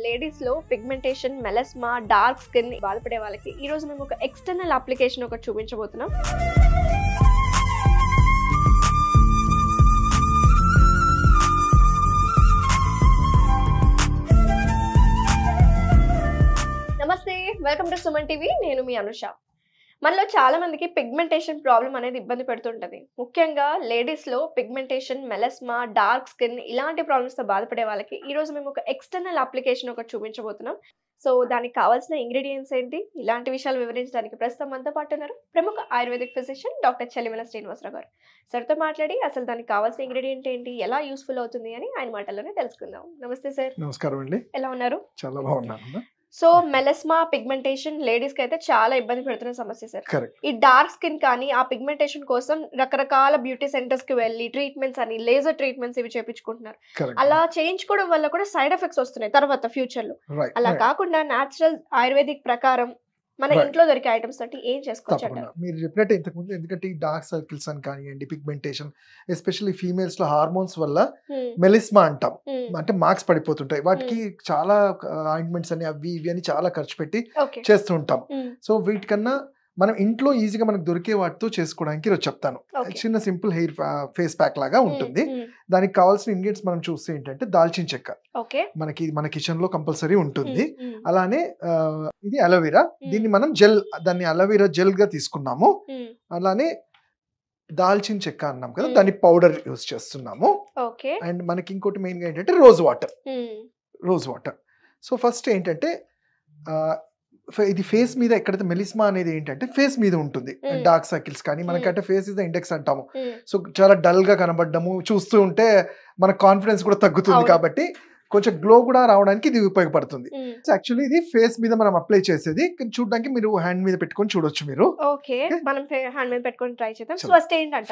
Ladies లో pigmentation, melasma, dark skin బాధపడే వాళ్ళకి ఈ రోజు మేము ఒక ఎక్స్టర్నల్ అప్లికేషన్ ఒకటి చూపించబోతున్నాం. నమస్తే, వెల్కమ్ టు సుమన్ టీవీ. నేను మీ అనుష. మనలో చాలా మందికి పిగ్మెంటేషన్ ప్రాబ్లం అనేది ఇబ్బంది పెడుతుంటది. ముఖ్యంగా లేడీస్ లో పిగ్మెంటేషన్, మెలస్మా, డార్క్ స్కిన్ ఇలాంటి ప్రాబ్లమ్స్ తో బాధపడే వాళ్ళకి ఈ రోజు మేము ఒక ఎక్స్టర్నల్ అప్లికేషన్ ఒకటి చూపించబోతున్నాం. సో దానికి కావాల్సిన ఇంగ్రీడియంట్స్ ఏంటి, ఇలాంటి విషయాలు వివరించడానికి ప్రస్తుతం మనతో పాటు ఉన్నారు ప్రముఖ ఆయుర్వేదిక్ ఫిజిషియన్ డాక్టర్ చెల్లిమల శ్రీనివాసరావు గారు. సార్తో మాట్లాడి అసలు దానికి కావాల్సిన ఇంగ్రీడియంట్ ఏంటి, ఎలా యూస్ఫుల్ అవుతుంది అని ఆయన మాటల్లోనే తెలుసుకుందాం. నమస్తే సార్. నమస్కారం అండి. ఎలా ఉన్నారు? చాలా బాగున్నాను. సో మెలస్మా, పిగ్మెంటేషన్ లేడీస్ కి అయితే చాలా ఇబ్బంది పెడుతున్న సమస్య సార్. కరెక్ట్. ఈ డార్క్ స్కిన్ కానీ ఆ పిగ్మెంటేషన్ కోసం రకరకాల బ్యూటీ సెంటర్స్ కి వెళ్ళి ట్రీట్మెంట్స్ అని, లేజర్ ట్రీట్మెంట్స్ ఇవి చేయించుకుంటున్నారు. అలా చేయించుకోవడం వల్ల కూడా సైడ్ ఎఫెక్ట్స్ వస్తున్నాయి తర్వాత ఫ్యూచర్ లో. అలా కాకుండా నేచురల్ ఆయుర్వేదిక్ ప్రకారం మన ఇంట్లో దొరికే ఐటమ్స్ తోటి ఏం చేసుకోవచ్చు? మీరు చెప్పినట్టు ఇంతకు ముందు, ఎందుకంటే ఈ డార్క్ సర్కిల్స్ అని కానివ్వండి, పిగ్మెంటేషన్ ఎస్పెషల్లీ ఫీమేల్స్ లో హార్మోన్స్ వల్ల మెలిస్మా అంటాం, అంటే మార్క్స్ పడిపోతుంటాయి. వాటికి చాలా ఆయింట్మెంట్స్ అని అవి ఇవి అని చాలా ఖర్చు పెట్టి చేస్తూ ఉంటాం. సో వీటికన్నా మనం ఇంట్లో ఈజీగా మనకు దొరికే వాటితో చేసుకోవడానికి ఈరోజు చెప్తాను. చిన్న సింపుల్ హెయిర్ ఫేస్ ప్యాక్ లాగా ఉంటుంది. దానికి కావాల్సిన ఇంగ్రీడియంట్స్ మనం చూస్తే ఏంటంటే దాల్చిన చెక్క మనకి మన కిచెన్ లో కంపల్సరీ ఉంటుంది. అలానే ఇది అలోవెరా, దీన్ని మనం దాన్ని అలోవెరా జెల్ గా తీసుకున్నాము. అలానే దాల్చిన చెక్క అన్నాం కదా, దాన్ని పౌడర్ యూస్ చేస్తున్నాము. అండ్ మనకి ఇంకోటి మెయిన్ గా ఏంటంటే రోజ్ వాటర్. సో ఫస్ట్ ఏంటంటే ఇది ఫేస్ మీద ఎక్కడైతే మెలిస్మా అనేది ఏంటంటే ఫేస్ మీద ఉంటుంది. డార్క్ సర్కిల్స్ కానీ మనకంటే ఫేస్ ఇస్ ద ఇండెక్స్ అంటాము. సో చాలా డల్ గా కనబడ్డము, చూస్తూ ఉంటే మన కాన్ఫిడెన్స్ కూడా తగ్గుతుంది. కాబట్టి కొంచెం గ్లో కూడా రావడానికి ఇది ఉపయోగపడుతుంది. యాక్చువల్లీ ఇది ఫేస్ మీద మనం అప్లై చేసేది. చూడడానికి మీరు హ్యాండ్ మీద పెట్టుకొని చూడొచ్చు. మీరు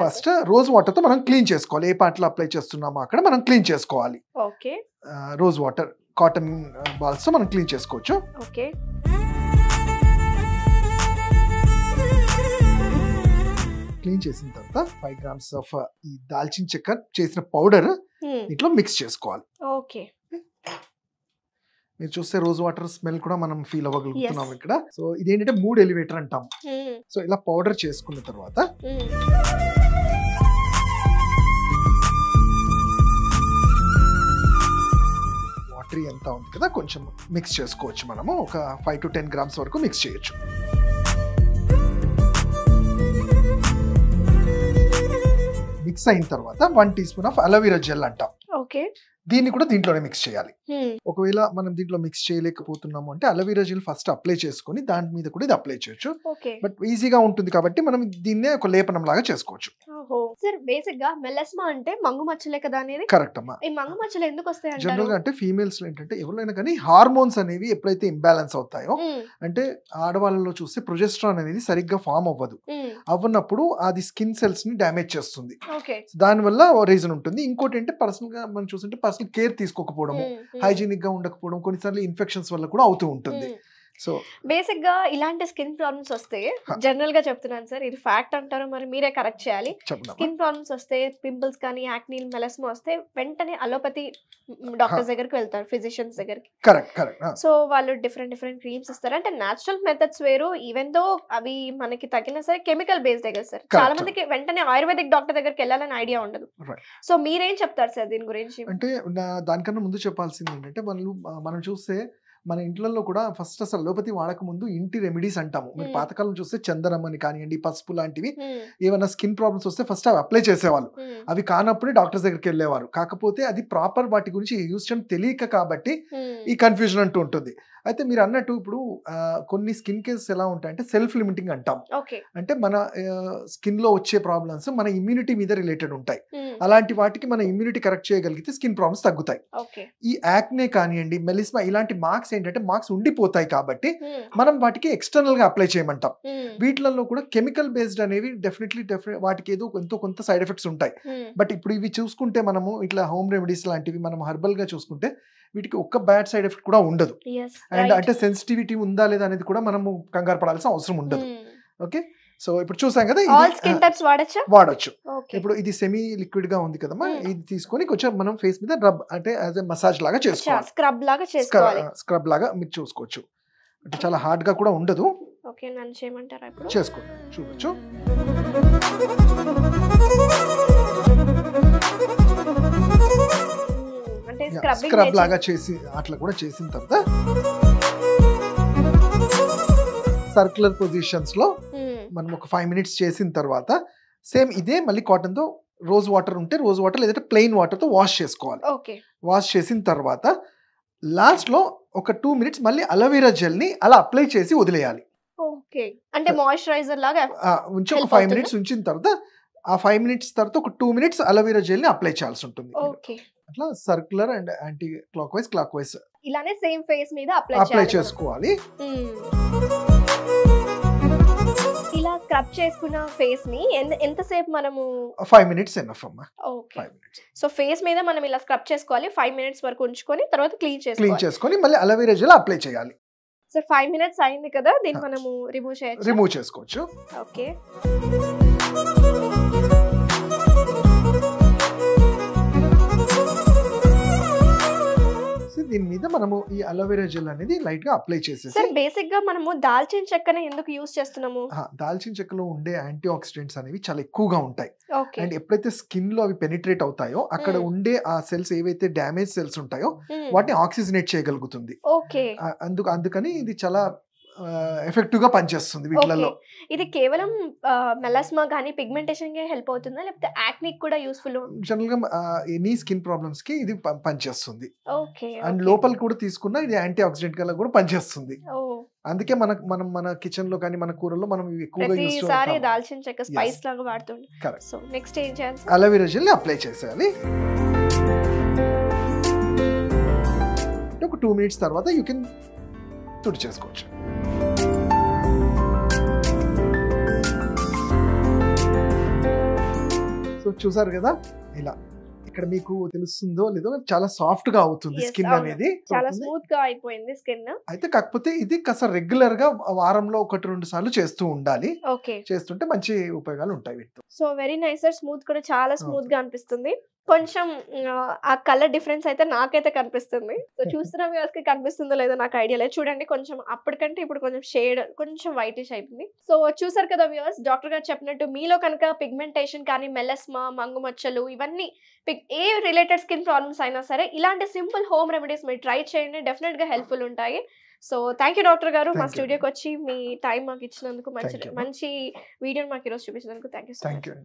ఫస్ట్ రోజ్ వాటర్ తో మనం క్లీన్ చేసుకోవాలి. ఏ పార్ట్ లో అప్లై చేస్తున్నామో అక్కడ మనం క్లీన్ చేసుకోవాలి. రోజ్ వాటర్ కాటన్ బాల్స్ తో మనం క్లీన్ చేసుకోవచ్చు. క్లీన్ చేసిన తర్వాత 5 grams ఆఫ్ ఈ దాల్చిన చెక్క చేసిన పౌడర్ ఇట్లా మిక్స్ చేసుకోవాలి. మీరు చూస్తే రోజ్ వాటర్ స్మెల్ కూడా మనం ఫీల్ అవ్వగలుగుతున్నాం ఇక్కడ. సో ఇదేంటంటే మూడ్ ఎలివేటర్ అంటాం. సో ఇలా పౌడర్ చేసుకున్న తర్వాత వాటర్ ఎంత ఉంది కదా కొంచెం మిక్స్ చేసుకోవచ్చు. మనము ఒక 5 to 10 grams వరకు మిక్స్ చేయొచ్చు. మిక్స్ అయిన తర్వాత 1 teaspoon ఆఫ్ అలోవెరా జెల్ అంటాం. దీన్ని కూడా దీంట్లోనే మిక్స్ చేయాలి. ఒకవేళ మనం దీంట్లో మిక్స్ చేయలేకపోతున్నాము అంటే అలోవెరా జెల్ ఫస్ట్ అప్లై చేసుకుని దాని మీద కూడా ఇది అప్లై చేయొచ్చు. బట్ ఈజీగా ఉంటుంది కాబట్టి మనం దీన్నే ఒక లేపనం లాగా చేసుకోవచ్చు. సార్ బేసిక్ గా మెలస్మా అంటే మంగు మచ్చలే కదా అనేది? కరెక్ట్ అమ్మా. ఈ మంగు మచ్చలు ఎందుకు వస్తాయి అంటారు? జనరల్ గా అంటే ఫీమేల్స్ లో ఏంటంటే ఎవరైనా కానీ హార్మోన్స్ అనేవి ఎప్పుడైతే ఇంబ్యాలెన్స్ అవుతాయో, అంటే ఆడవాళ్ళలో చూస్తే ప్రొజెస్ట్రాన్ అనేది సరిగ్గా ఫామ్ అవ్వనప్పుడు అది స్కిన్ సెల్స్ ని డ్యామేజ్ చేస్తుంది. దాని వల్ల రీజన్ ఉంటుంది. ఇంకోటి అంటే పర్సనల్ గా మనం చూస్తుంటే పర్సనల్ కేర్ తీసుకోకపోవడము, హైజీనిక్ గా ఉండకపోవడం, కొన్నిసార్లు ఇన్ఫెక్షన్స్ వల్ల కూడా అవుతూ ఉంటుంది. సో బేసిక్ గా ఇలాంటి స్కిన్ ప్రాబ్లమ్స్ వస్తే, జనరల్ గా చెప్తున్నాను సార్, ఇది ఫ్యాక్ట్ అంటారు, మరి మీరే కరెక్ట్ చేయాలి. స్కిన్ ప్రాబ్లమ్స్ వస్తే, పింపుల్స్ కానీ యాక్నీ, మెలస్మా వస్తే వెంటనే అలోపతి డాక్టర్స్ దగ్గరికి వెళ్తారు, ఫిజిషియన్స్ దగ్గరికి. సో వాళ్ళు డిఫరెంట్ క్రీమ్స్ ఇస్తారు. అంటే నేచురల్ మెథడ్స్ వేరు, ఈవెన్ దో అవి మనకి తగిన సరే కెమికల్ బేస్డ్ కదా సార్. చాలా మందికి వెంటనే ఆయుర్వేదిక్ డాక్టర్ దగ్గరికి వెళ్ళాలని ఐడియా ఉండదు. సో మీరేం చెప్తారు సార్ దీని గురించి? అంటే దానికన్నా ముందు చెప్పాల్సింది ఏంటంటే మనం చూస్తే మన ఇంట్లో కూడా ఫస్ట్ అసలు అలోపతి వాడక ముందు ఇంటి రెమెడీస్ అంటాము. మీరు పాతకాలం చూస్తే చందనం అని కానివ్వండి, పసుపు లాంటివి ఏమైనా స్కిన్ ప్రాబ్లమ్స్ వస్తే ఫస్ట్ అవి అప్లై చేసేవాళ్ళు. అవి కానప్పుడే డాక్టర్స్ దగ్గరికి వెళ్ళేవారు. కాకపోతే అది ప్రాపర్ వాటి గురించి యూజ్ చేయడం తెలియక కాబట్టి ఈ కన్ఫ్యూజన్ అంటూ ఉంటుంది. అయితే మీరు అన్నట్టు ఇప్పుడు కొన్ని స్కిన్ కేసెస్ ఎలా ఉంటాయంటే సెల్ఫ్ లిమిటింగ్ అంటాం. అంటే మన స్కిన్ లో వచ్చే ప్రాబ్లమ్స్ మన ఇమ్యూనిటీ మీద రిలేటెడ్ ఉంటాయి. అలాంటి వాటికి మన ఇమ్యూనిటీ కరెక్ట్ చేయగలిగితే స్కిన్ ప్రాబ్లమ్స్ తగ్గుతాయి. ఈ యాక్నే కానివ్వండి, మెలిస్మా ఇలాంటి మార్క్స్ ఏంటంటే మార్క్స్ ఉండిపోతాయి కాబట్టి మనం వాటికి ఎక్స్టర్నల్ గా అప్లై చేయమంటాం. వీటిలలో కూడా కెమికల్ బేస్డ్ అనేవి డెఫినెట్లీ వాటికి ఏదో కొంత సైడ్ ఎఫెక్ట్స్ ఉంటాయి. బట్ ఇప్పుడు ఇవి చూసుకుంటే మనము ఇట్లా హోమ్ రెమెడీస్ లాంటివి మనం హెర్బల్ గా చూసుకుంటే వీటికి ఒక్క బ్యాడ్ సైడ్ ఎఫెక్ట్ కూడా ఉండదు. అండ్ అంటే సెన్సిటివిటీ ఉందా లేదా అనేది కూడా మనము కంగారు పడాల్సిన అవసరం ఉండదు. ఓకే, సో ఇప్పుడు చూసాం కదా ఆల్ స్కిన్ టైప్స్ వాడొచ్చా? వాడొచ్చు. ఓకే. ఇప్పుడు ఇది సెమీ లిక్విడ్ గా ఉంది కదమ్మా, ఇది తీసుకొని కొంచెం మనం ఫేస్ మీద రబ్ అంటే యాజ్ ఎ మసాజ్ లాగా చేసుకోవాలి. స్క్రబ్ లాగా చేసుకోవాలి. స్క్రబ్ లాగా మీరు చూసుకోవచ్చు. అంటే చాలా హార్డ్ గా కూడా ఉండదు. ఓకే, నన్ను చేయమంటారా ఇప్పుడు? చేసుకోండి, చూడొచ్చు. అంటే స్క్రబ్ లాగా చేసి అట్లా కూడా చేసిన తర్వాత సర్క్యులర్ పొజిషన్స్ లో మనం ఒక 5 minutes చేసిన తర్వాత సేమ్ ఇదే మళ్ళీ కాటన్ తో రోజ్ వాటర్ ఉంటే రోజ్ వాటర్ లేదంటే ప్లెయిన్ వాటర్ తో వాష్ చేసుకోవాలి. ఓకే. వాష్ చేసిన తర్వాత లాస్ట్ లో ఒక 2 minutes మళ్ళీ అలోవెరా జెల్ ని అలా అప్లై చేసి వదిలేయాలి. ఓకే, అంటే మాయిశ్చరైజర్ లాగా ఉంచి ఒక 5 minutes ఉంచిన తర్వాత ఆ 5 minutes తర్వాత ఒక 2 minutes అలోవెరా జెల్ ని అప్లై చేయాల్సి ఉంటుంది. ఓకే. అట్లా circular and anticlockwise ఇలానే సేమ్ ఫేస్ మీద అప్లై చేసుకోవాలి. ఇలా స్క్రబ్ చేసుకున్న ఫేస్ ని ఎంతసేపు మనము? 5 minutes ఎనఫ్ అమ్మా. ఓకే. 5 minutes. సో ఫేస్ మీద మనం ఇలా స్క్రబ్ చేసుకోవాలి, 5 minutes వరకు ఉంచుకొని తర్వాత క్లీన్ చేసుకొని మళ్ళీ అలోవెరా జెల్ అప్లై చేయాలి. సో 5 minutes అయింది కదా, దీన్ని మనము రిమూవ్ చేసుకోవచ్చు. ఓకే. దీని మీద మనము ఈ అలోవెరా జెల్ అనేది లైట్ గా అప్లై చేసేసి. సార్ బేసిక్ గా మనము దాల్చిన చెక్కని ఎందుకు యూస్ చేస్తున్నాము? దాల్చిన చెక్కలో ఉండే యాంటీ ఆక్సిడెంట్స్ అనేవి చాలా ఎక్కువగా ఉంటాయి. ఓకే. అండ్ ఎప్పుడైతే స్కిన్ లో అవి పెనిట్రేట్ అవుతాయో అక్కడ ఉండే ఆ సెల్స్ ఏవైతే డ్యామేజ్ సెల్స్ ఉంటాయో వాటిని ఆక్సిజనేట్ చేయగలుగుతుంది. ఓకే. అందుకని ఇది చాలా ఎఫెక్టివ్ గా పనిచేస్తుంది వీటిలలో. ఇది కేవలం మెలాస్మా గానీ పిగ్మెంటేషన్ కి హెల్ప్ అవుతుందా, లేకపోతే యాక్నీ కూడా యూస్ఫుల్? జనరల్ గా ఎనీ స్కిన్ ప్రాబ్లమ్స్ కి ఇది పనిచేస్తుంది. ఓకే. అండ్ లోపల కూడా తీసుకున్నా ఇది యాంటీ ఆక్సిడెంట్ గా కూడా పనిచేస్తుంది. అందుకే మనం మన కిచెన్ లో కానీ మన కూరల్లో మనం ఎక్కువగా యూస్ చేస్తాం. దాల్చిన చెక్క స్పైస్ లాగా వాడుతుంటాం. సో నెక్స్ట్ ఏం చేయాలి? అలోవెరా జెల్ అప్లై చేసేయాలి. ఒక 2 minutes తర్వాత యూ కెన్ తుడి చేసుకోవచ్చు. సో చూసారు కదా, ఇలా ఇక్కడ మీకు తెలుస్తుందో లేదో చాలా సాఫ్ట్ గా అవుతుంది స్కిన్ అనేది. చాలా స్మూత్ గా అయిపోయింది స్కిన్. అయితే కాకపోతే ఇది కాస్త రెగ్యులర్ గా వారంలో 1-2 సార్లు చేస్తూ ఉండాలి. ఓకే. చేస్తుంటే మంచి ఉపయోగాలు ఉంటాయి వీటితో. So very nice sir, smooth కూడా చాలా స్మూత్ గా అనిపిస్తుంది. కొంచెం ఆ కలర్ డిఫరెన్స్ అయితే నాకైతే కనిపిస్తుంది. సో చూస్తున్న వ్యూవర్స్ కి కనిపిస్తుందో లేదో నాకు ఐడియా లేదు. చూడండి, కొంచెం అప్పటికంటే ఇప్పుడు కొంచెం షేడ్ కొంచెం వైటిష్ అయిపోయింది. సో చూసారు కదా వ్యూవర్స్, డాక్టర్ గారు చెప్పినట్టు మీలో కనుక పిగ్మెంటేషన్ కానీ మెలస్మా, మంగు మచ్చలు, ఇవన్నీ ఏ రిలేటెడ్ స్కిన్ ప్రాబ్లమ్స్ అయినా సరే ఇలాంటి సింపుల్ హోమ్ రెమెడీస్ మీరు ట్రై చేయండి, డెఫినెట్ గా హెల్ప్ఫుల్ ఉంటాయి. సో థ్యాంక్ యూ డాక్టర్ గారు, మా స్టూడియోకి వచ్చి మీ టైం మాకు ఇచ్చినందుకు, మంచి వీడియోని మాకు ఈరోజు చూపించినందుకు థ్యాంక్ యూ.